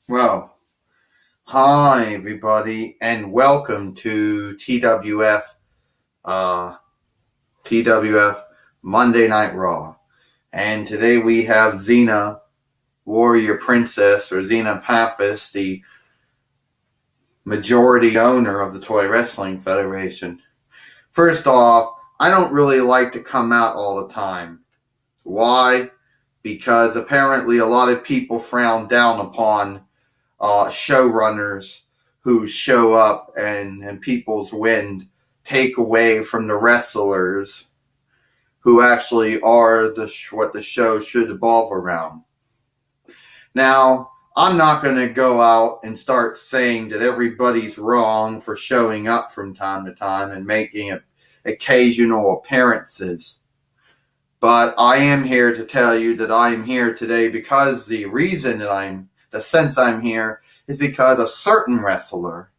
Well, hi everybody, and welcome to uh, TWF Monday Night Raw. And today we have Xena, Warrior Princess, or Xena Pappas, the majority owner of the Toy Wrestling Federation. First off, I don't really like to come out all the time. Why? Because apparently a lot of people frown down upon showrunners who show up and people's wind take away from the wrestlers who actually are what the show should evolve around. Now, I'm not going to go out and start saying that everybody's wrong for showing up from time to time and making occasional appearances. But I am here to tell you that I am here today because the sense I'm here is because a certain wrestler,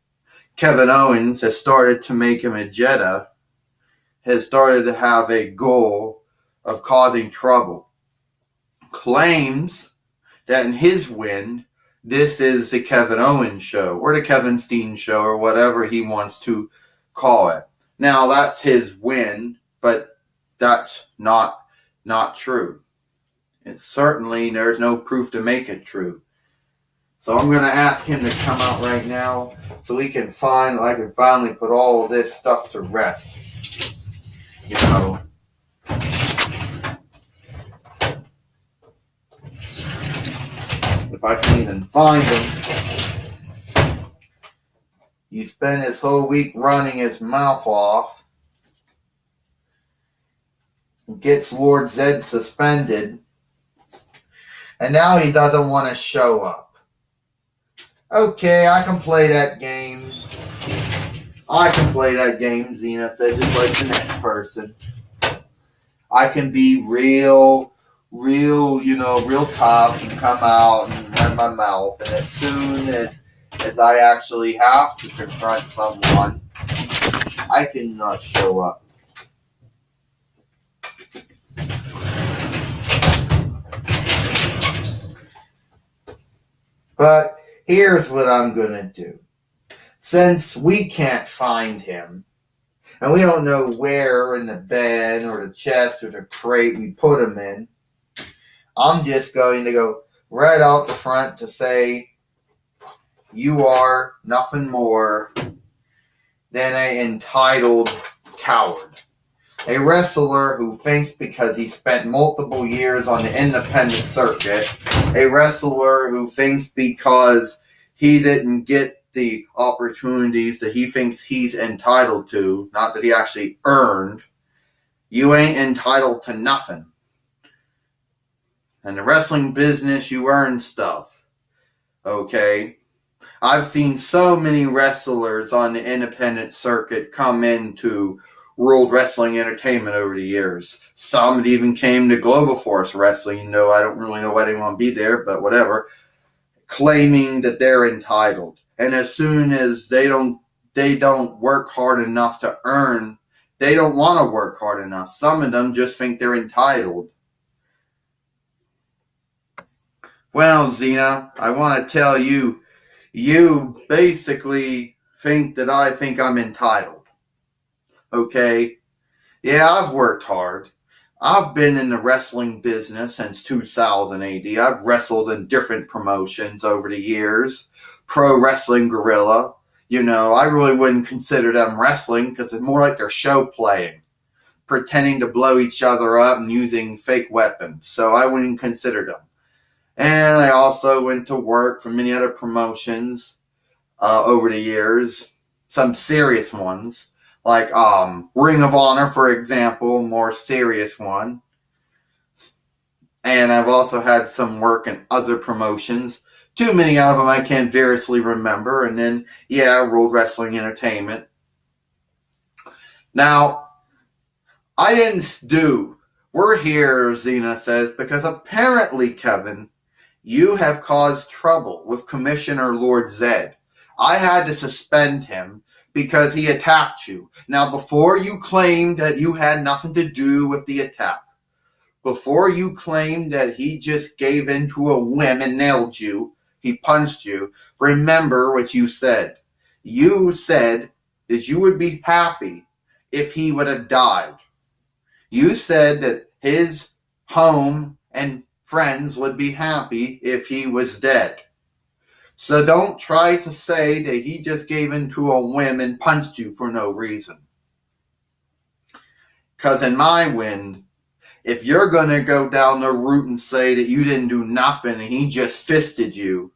Kevin Owens, has started to make him a Jedi, has started to have a goal of causing trouble. Claims that in his win, this is the Kevin Owens show, or the Kevin Steen show, or whatever he wants to call it. Now, that's his win, but that's not true. It's certainly, there's no proof to make it true. So I'm going to ask him to come out right now so I can finally put all of this stuff to rest. You know. If I can even find him. He spent his whole week running his mouth off. Gets Lord Zed suspended. And now he doesn't want to show up. Okay, I can play that game. Xena said, just like the next person. I can be real tough and come out and run my mouth. And as soon as I actually have to confront someone, I cannot show up. But here's what I'm going to do. Since we can't find him, and we don't know where in the bin or the chest or the crate we put him in, I'm just going to go right out the front to say, you are nothing more than an entitled coward. A wrestler who thinks because he spent multiple years on the independent circuit, a wrestler who thinks because he didn't get the opportunities that he thinks he's entitled to, not that he actually earned, you ain't entitled to nothing. In the wrestling business, you earn stuff. Okay? I've seen so many wrestlers on the independent circuit come into World Wrestling Entertainment over the years. Some even came to Global Force Wrestling. I don't really know why they want to be there, but whatever. Claiming that they're entitled. And as soon as they don't work hard enough to earn, they don't want to work hard enough. Some of them just think they're entitled. Well, Xena, I want to tell you, you basically think that I think I'm entitled. Okay? Yeah, I've worked hard. I've been in the wrestling business since 2000 AD. I've wrestled in different promotions over the years. Pro Wrestling Guerrilla. I really wouldn't consider them wrestling because it's more like they're show playing. Pretending to blow each other up and using fake weapons. So I wouldn't consider them. And I also went to work for many other promotions over the years. Some serious ones. Like Ring of Honor, for example, more serious one. And I've also had some work in other promotions. Too many of them I can't variously remember. And then, World Wrestling Entertainment. Now, we're here, Xena says, because apparently, Kevin, you have caused trouble with Commissioner Lord Zed. I had to suspend him because he attacked you. Now, before you claimed that you had nothing to do with the attack, before you claimed that he just gave in to a whim and nailed you, he punched you, remember what you said. You said that you would be happy if he would have died. You said that his home and friends would be happy if he was dead. So don't try to say that he just gave in to a whim and punched you for no reason. Because in my wind, if you're going to go down the route and say that you didn't do nothing and he just fisted you,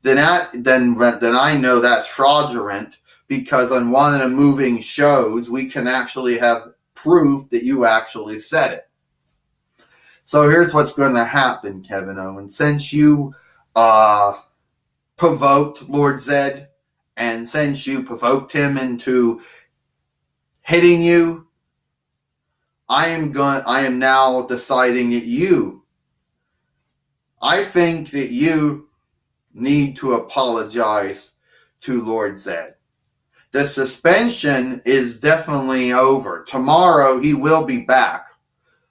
then I know that's fraudulent, because on one of the moving shows, we can actually have proof that you actually said it. So here's what's going to happen, Kevin Owens. Since you provoked Lord Zed, and since you provoked him into hitting you, I am now deciding that I think that you need to apologize to Lord Zed. The suspension is definitely over. Tomorrow he will be back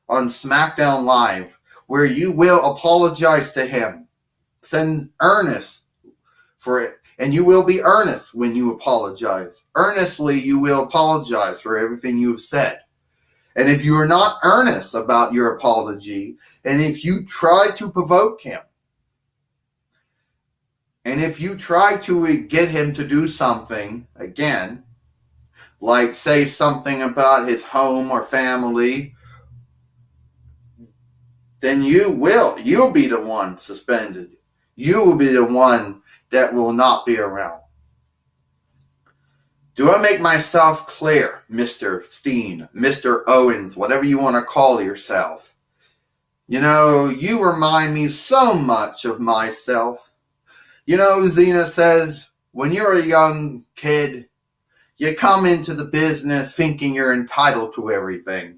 on SmackDown Live, where you will apologize to him. Send earnest for it. And you will be earnest when you apologize. Earnestly, you will apologize for everything you have said. And if you are not earnest about your apology, and if you try to provoke him, and if you try to get him to do something again, like say something about his home or family, then you'll be the one suspended. You will be the one that will not be around. Do I make myself clear, Mr. Steen, Mr. Owens, whatever you want to call yourself? You know, you remind me so much of myself. You know, Xena says, when you're a young kid, you come into the business thinking you're entitled to everything.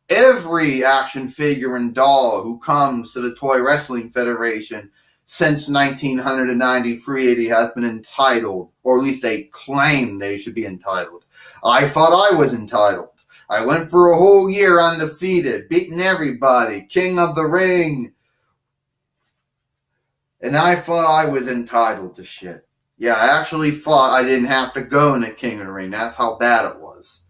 Every action figure and doll who comes to the Toy Wrestling Federation since 1993 has been entitled, or at least they claim they should be entitled. I thought I was entitled. I went for a whole year undefeated, beating everybody, king of the ring. And I thought I was entitled to shit. Yeah, I actually thought I didn't have to go in the king of the ring. That's how bad it was.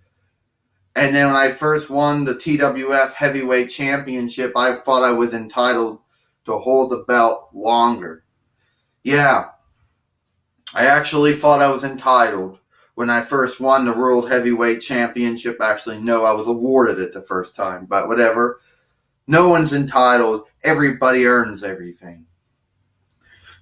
And then when I first won the TWF Heavyweight Championship, I thought I was entitled to hold the belt longer. Yeah, I actually thought I was entitled when I first won the World Heavyweight Championship. Actually, no, I was awarded it the first time, but whatever. No one's entitled. Everybody earns everything.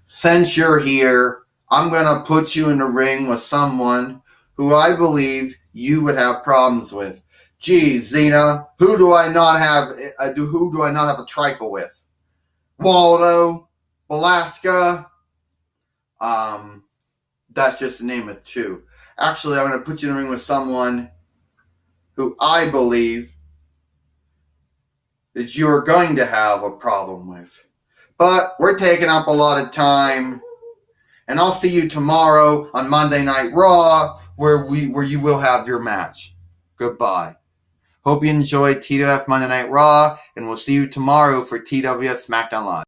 Since you're here, I'm going to put you in the ring with someone who I believe you would have problems with. Gee, Xena, who do I not have a trifle with? Waldo, Velasca, that's just the name of two. Actually, I'm going to put you in the ring with someone who I believe that you are going to have a problem with. But we're taking up a lot of time, and I'll see you tomorrow on Monday Night Raw, where you will have your match. Goodbye. Hope you enjoyed TWF Monday Night Raw, and we'll see you tomorrow for TWF SmackDown Live.